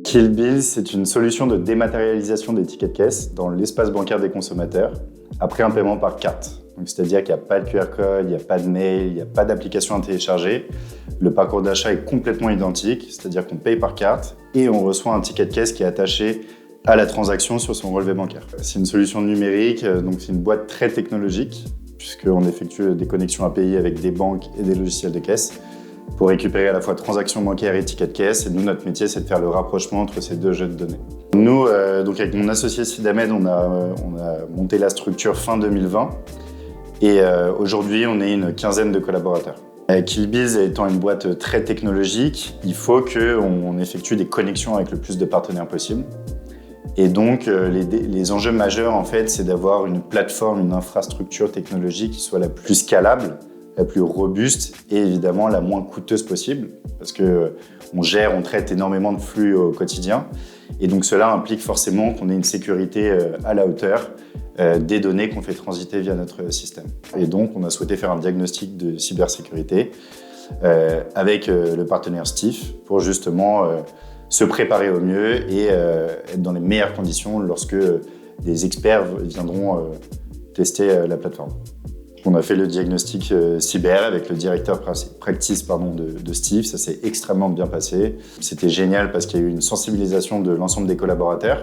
Killbill, c'est une solution de dématérialisation des tickets de caisse dans l'espace bancaire des consommateurs après un paiement par carte. C'est-à-dire qu'il n'y a pas de QR code, il n'y a pas de mail, il n'y a pas d'application à télécharger. Le parcours d'achat est complètement identique, c'est-à-dire qu'on paye par carte et on reçoit un ticket de caisse qui est attaché à la transaction sur son relevé bancaire. C'est une solution numérique, donc c'est une boîte très technologique puisqu'on effectue des connexions API avec des banques et des logiciels de caisse pour récupérer à la fois transactions bancaires et tickets de caisse. Et nous, notre métier, c'est de faire le rapprochement entre ces deux jeux de données. Nous, donc avec mon associé Sidamed, on a monté la structure fin 2020. Et aujourd'hui, on est une quinzaine de collaborateurs. Killbill étant une boîte très technologique, il faut qu'on effectue des connexions avec le plus de partenaires possible. Et donc, les enjeux majeurs, en fait, c'est d'avoir une plateforme, une infrastructure technologique qui soit la plus scalable, la plus robuste et évidemment la moins coûteuse possible parce qu'on traite énormément de flux au quotidien. Et donc, cela implique forcément qu'on ait une sécurité à la hauteur des données qu'on fait transiter via notre système. Et donc, on a souhaité faire un diagnostic de cybersécurité avec le partenaire Stiff pour justement se préparer au mieux et être dans les meilleures conditions lorsque des experts viendront tester la plateforme. On a fait le diagnostic cyber avec le directeur practice de Stiff. Ça s'est extrêmement bien passé. C'était génial parce qu'il y a eu une sensibilisation de l'ensemble des collaborateurs,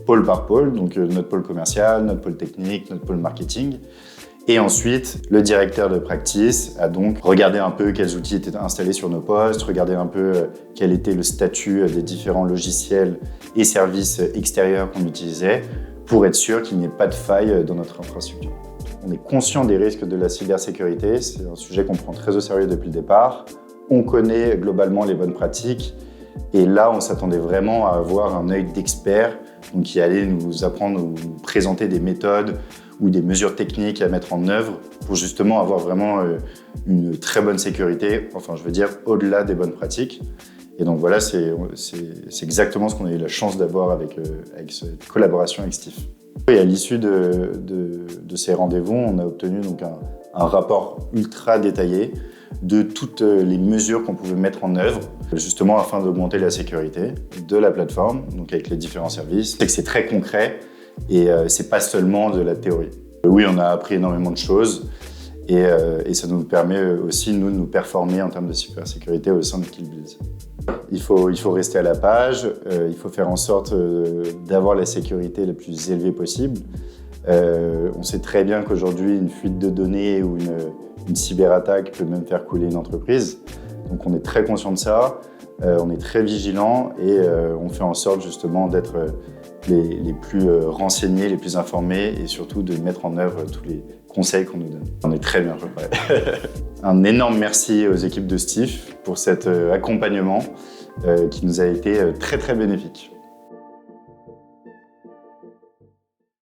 pôle par pôle, donc notre pôle commercial, notre pôle technique, notre pôle marketing. Et ensuite, le directeur de practice a donc regardé un peu quels outils étaient installés sur nos postes, regardé un peu quel était le statut des différents logiciels et services extérieurs qu'on utilisait pour être sûr qu'il n'y ait pas de faille dans notre infrastructure. On est conscient des risques de la cybersécurité, c'est un sujet qu'on prend très au sérieux depuis le départ. On connaît globalement les bonnes pratiques et là, on s'attendait vraiment à avoir un œil d'expert qui allait nous apprendre ou nous présenter des méthodes ou des mesures techniques à mettre en œuvre pour justement avoir vraiment une très bonne sécurité, enfin je veux dire au-delà des bonnes pratiques. Et donc voilà, c'est exactement ce qu'on a eu la chance d'avoir avec cette collaboration avec Stiff. Et à l'issue de ces rendez-vous, on a obtenu donc un rapport ultra détaillé de toutes les mesures qu'on pouvait mettre en œuvre, justement afin d'augmenter la sécurité de la plateforme, donc avec les différents services. C'est très concret et c'est pas seulement de la théorie. Oui, on a appris énormément de choses et ça nous permet aussi, nous, de nous performer en termes de cybersécurité au sein de Killbill. Il faut rester à la page, il faut faire en sorte d'avoir la sécurité la plus élevée possible. On sait très bien qu'aujourd'hui, une fuite de données ou une cyberattaque peut même faire couler une entreprise. Donc on est très conscient de ça, on est très vigilant et on fait en sorte justement d'être les plus renseignés, les plus informés et surtout de mettre en œuvre tous les conseils qu'on nous donne. On est très bien préparés. Un énorme merci aux équipes de Stiff pour cet accompagnement qui nous a été très très bénéfique.